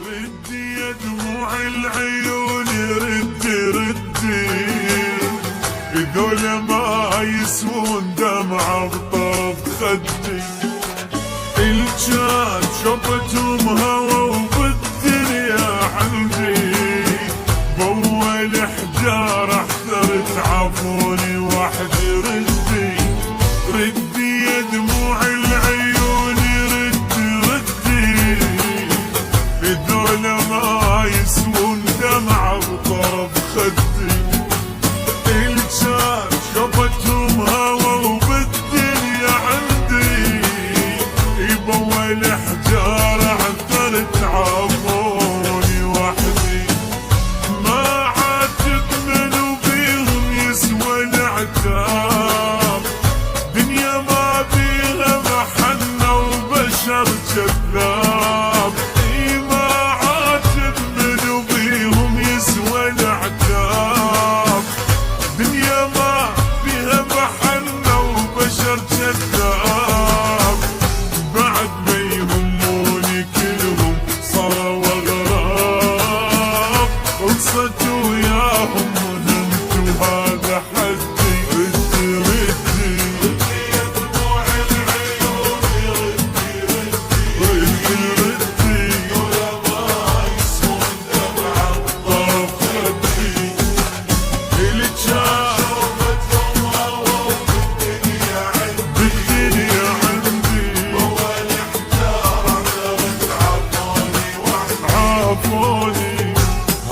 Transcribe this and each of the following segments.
ردي يا دموع العيون ردي ذولا ما يسوون دمعة بطرف خدي. الجان شفتهم هوا وبالدنيا عندي بول حجار احذر تعافوني وحدي. ردي يا دموع العيون ردي ذولا ما يسوون دمعة بطرف خدي. الجان شفتهم هوا وبالدنيا عندي يبول حجار احذر تعافوني وحدي. ما عاتب منو بيهم يسوى العتاب دنيا ما بيها محنة وبشر جذاب. ما عاتب منو بيهم يسوى العتاب دنيا ما بيها محنة وبشر جذاب. بعد ما يهموني كلهم صاروا أغراب خلصت وياهم وهمت وهذا حدي. ردي يا دموع العيون ردي ولا ما يسوون دمعة بطرف خدي. الجان شوفتهم هوا وبالدنيا عندي بول حجار تعافوني وحدي. عافوني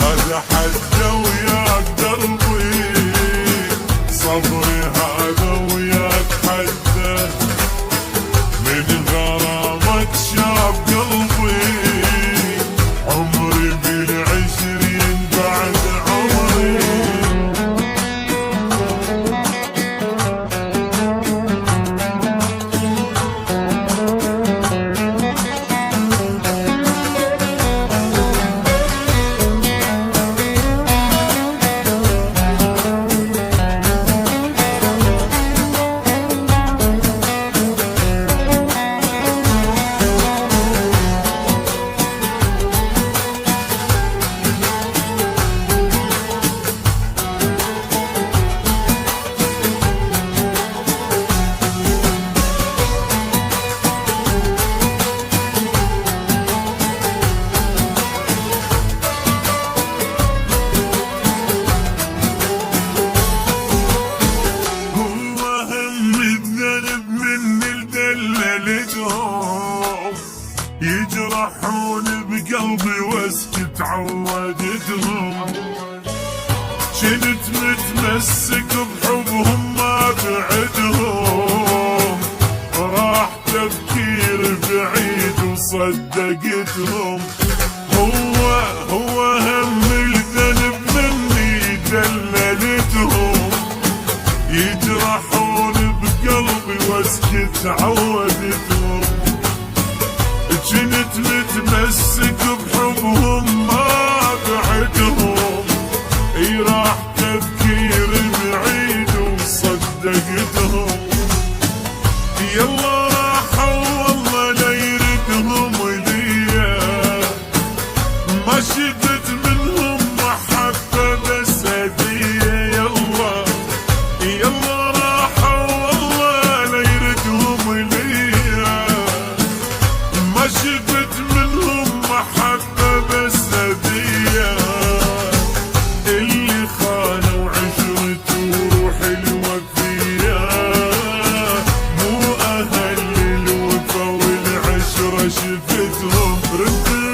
هذا حده وياك دربي صبري هذا وياك حده من غرامك شاب قلبي. عمري بالعشرين بعد عمري. يجرحون بقلبي واسكت عودتهم. كنت متمسك بحبهم ما بعدهم راح تفكير بعيد وصدقتهم. هو هم الذنب مني دللتهم. يجرحون بقلبي واسكت عودتهم. كنت متمسك بحبهم ما بعدهم راح تفكير بعيد وصدقتهم. يلا راحوا والله لا يردهم ليا ما شفت منهم محبة بس هدية. يلا راحوا والله لا يردهم ليا ما شفت منهم محبة بس هدية. اللي خانوا عشرته وروحي الوفية مو أهل الوفا والعشرة شفتهم. ردي